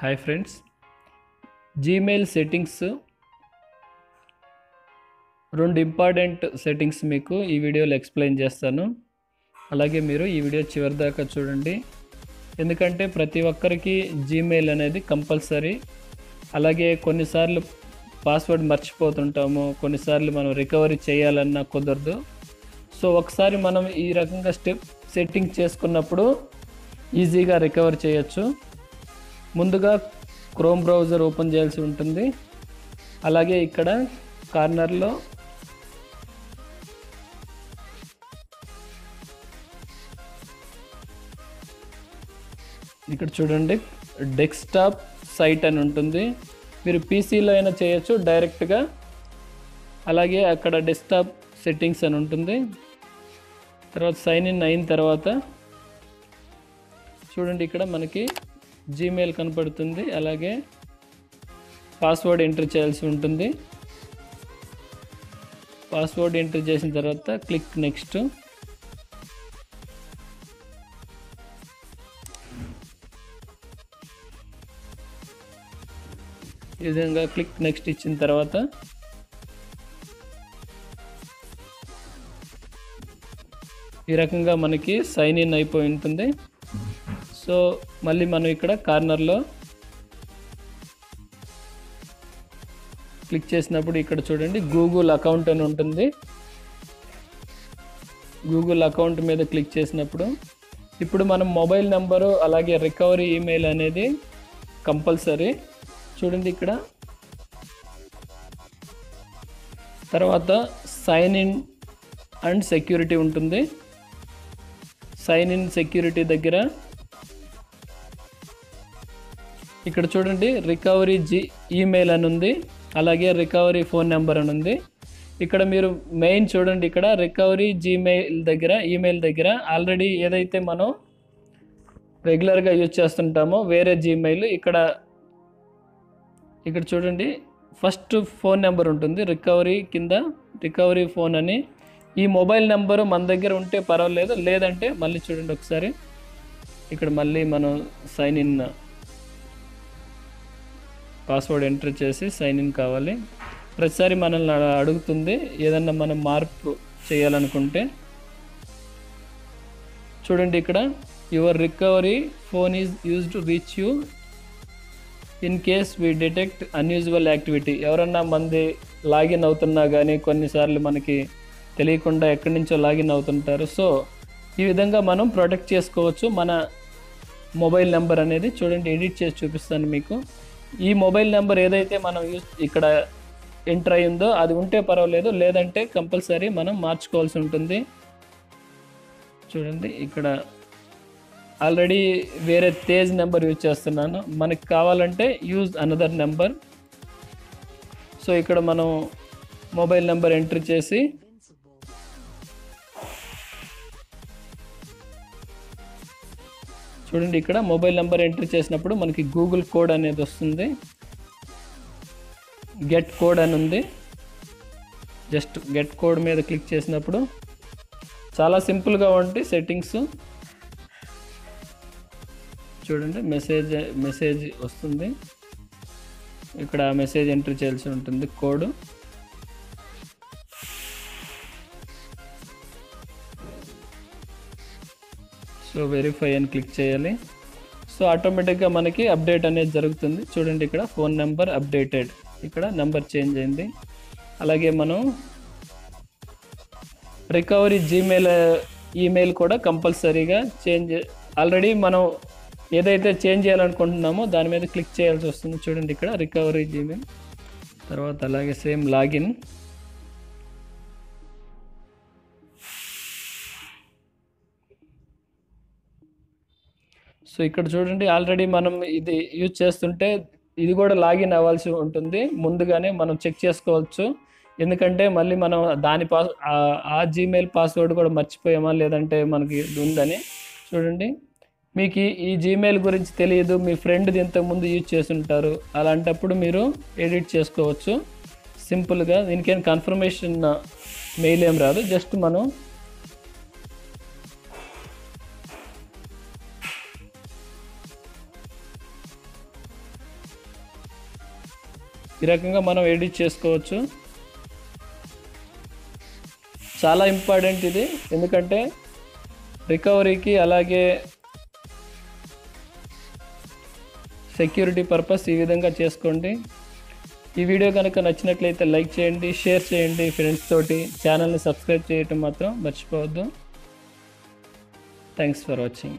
Hi friends, Gmail settings రెండు important settings మీకు ఈ వీడియోలో ఎక్స్ప్లెయిన్ చేస్తాను. అలాగే మీరు ఈ వీడియో చివరి దాకా చూడండి, ఎందుకంటే ప్రతి ఒక్కరికి జీమెయిల్ అనేది కంపల్సరీ. అలాగే కొన్నిసార్లు పాస్వర్డ్ మర్చిపోతుంటాము, కొన్నిసార్లు మనం రికవరీ చేయాలన్నా కుదరదు. సో ఒకసారి మనం ఈ రకంగా సెట్టింగ్ చేసుకున్నప్పుడు ఈజీగా రికవర్ చేయొచ్చు. ముందుగా క్రోమ్ బ్రౌజర్ ఓపెన్ చేయాల్సి ఉంటుంది. అలాగే ఇక్కడ కార్నర్లో ఇక్కడ చూడండి, డెస్క్టాప్ సైట్ అని ఉంటుంది. మీరు పీసీలో అయినా చేయొచ్చు డైరెక్ట్గా. అలాగే అక్కడ డెస్క్టాప్ సెట్టింగ్స్ అని ఉంటుంది. తర్వాత సైన్ ఇన్ అయిన తర్వాత చూడండి, ఇక్కడ మనకి జీమెయిల్ కనపడుతుంది. అలాగే పాస్వర్డ్ ఎంటర్ చేయాల్సి ఉంటుంది. పాస్వర్డ్ ఎంటర్ చేసిన తర్వాత క్లిక్ నెక్స్ట్. ఈ విధంగా క్లిక్ నెక్స్ట్ ఇచ్చిన తర్వాత ఈ రకంగా మనకి సైన్ ఇన్ అయిపోయి ఉంటుంది. సో మళ్ళీ మనం ఇక్కడ కార్నర్లో క్లిక్ చేసినప్పుడు ఇక్కడ చూడండి, గూగుల్ అకౌంట్ అని ఉంటుంది. గూగుల్ అకౌంట్ మీద క్లిక్ చేసినప్పుడు ఇప్పుడు మనం మొబైల్ నెంబరు అలాగే రికవరీ ఈమెయిల్ అనేది కంపల్సరీ. చూడండి ఇక్కడ తర్వాత సైన్ ఇన్ అండ్ సెక్యూరిటీ ఉంటుంది. సైన్ ఇన్ సెక్యూరిటీ దగ్గర ఇక్కడ చూడండి, రికవరీ ఈమెయిల్ అని ఉంది, అలాగే రికవరీ ఫోన్ నెంబర్ అని ఉంది. ఇక్కడ మీరు మెయిన్ చూడండి, ఇక్కడ రికవరీ ఈమెయిల్ దగ్గర ఆల్రెడీ ఏదైతే మనం రెగ్యులర్గా యూజ్ చేస్తుంటామో వేరే జీమెయిల్ ఇక్కడ చూడండి, ఫస్ట్ ఫోన్ నెంబర్ ఉంటుంది రికవరీ కింద, రికవరీ ఫోన్ అని. ఈ మొబైల్ నెంబరు మన దగ్గర ఉంటే పర్వాలేదు, లేదంటే మళ్ళీ చూడండి ఒకసారి, ఇక్కడ మళ్ళీ మనం సైన్ ఇన్ పాస్వర్డ్ ఎంటర్ చేసి సైన్ ఇన్ కావాలి. ప్రతిసారి మనల్ని అడుగుతుంది ఏదన్నా మనం మార్పు చేయాలనుకుంటే. చూడండి ఇక్కడ, your recovery phone is used to reach you in case we detect unusual activity. ఎవరన్నా మంది లాగిన్ అవుతున్నా కానీ కొన్నిసార్లు మనకి తెలియకుండా ఎక్కడి నుంచో లాగిన్ అవుతుంటారు. సో ఈ విధంగా మనం ప్రొటెక్ట్ చేసుకోవచ్చు మన మొబైల్ నెంబర్ అనేది. చూడండి, ఎడిట్ చేసి చూపిస్తాను మీకు. ఈ మొబైల్ నెంబర్ ఏదైతే మనం ఇక్కడ ఎంటర్ అయ్యిందో అది ఉంటే పర్వాలేదు, లేదంటే కంపల్సరీ మనం మార్చుకోవాల్సి ఉంటుంది. చూడండి, ఇక్కడ ఆల్రెడీ వేరే తేజ్ నెంబర్ యూజ్ చేస్తున్నాను, మనకి కావాలంటే యూజ్ అనదర్ నెంబర్. సో ఇక్కడ మనం మొబైల్ నెంబర్ ఎంటర్ చేసి చూడండి, ఇక్కడ మొబైల్ నెంబర్ ఎంటర్ చేసినప్పుడు మనకి గూగుల్ కోడ్ అనేది వస్తుంది. గెట్ కోడ్ అని ఉంది. జస్ట్ గెట్ కోడ్ మీద క్లిక్ చేసినప్పుడు చాలా సింపుల్గా ఉంటుంది సెట్టింగ్స్. చూడండి, మెసేజ్ వస్తుంది. ఇక్కడ మెసేజ్ ఎంటర్ చేయాల్సి ఉంటుంది, కోడ్. సో వెరిఫై అని క్లిక్ చేయాలి. సో ఆటోమేటిక్గా మనకి అప్డేట్ అనేది జరుగుతుంది. చూడండి, ఇక్కడ ఫోన్ నెంబర్ అప్డేటెడ్, ఇక్కడ నెంబర్ చేంజ్ అయింది. అలాగే మనం రికవరీ ఈమెయిల్ కూడా కంపల్సరీగా ఆల్రెడీ మనం ఏదైతే చేంజ్ చేయాలనుకుంటున్నామో దాని మీద క్లిక్ చేయాల్సి వస్తుంది. చూడండి, ఇక్కడ రికవరీ జీమెయిల్, తర్వాత అలాగే సేమ్ లాగిన్. సో ఇక్కడ చూడండి, ఆల్రెడీ మనం ఇది యూజ్ చేస్తుంటే ఇది కూడా లాగిన్ అవ్వాల్సి ఉంటుంది. ముందుగానే మనం చెక్ చేసుకోవచ్చు, ఎందుకంటే మళ్ళీ మనం ఆ జీమెయిల్ పాస్వర్డ్ కూడా మర్చిపోయామా లేదంటే మనకి ఉందని. చూడండి, మీకు ఈ జీమెయిల్ గురించి తెలియదు, మీ ఫ్రెండ్ది ఇంతకుముందు యూజ్ చేస్తుంటారు, అలాంటప్పుడు మీరు ఎడిట్ చేసుకోవచ్చు సింపుల్గా. దీనికేం కన్ఫర్మేషన్ మెయిల్ ఏం రాదు, జస్ట్ మనం ఈ రకంగా మనం ఎడిట్ చేసుకోవచ్చు. చాలా ఇంపార్టెంట్ ఇది, ఎందుకంటే రికవరీకి అలాగే సెక్యూరిటీ పర్పస్ ఈ విధంగా చేసుకోండి. ఈ వీడియో కనుక నచ్చినట్లయితే లైక్ చేయండి, షేర్ చేయండి ఫ్రెండ్స్ తోటి. ఛానల్ని సబ్స్క్రైబ్ చేయటం మాత్రం మర్చిపోవద్దు. Thanks for watching.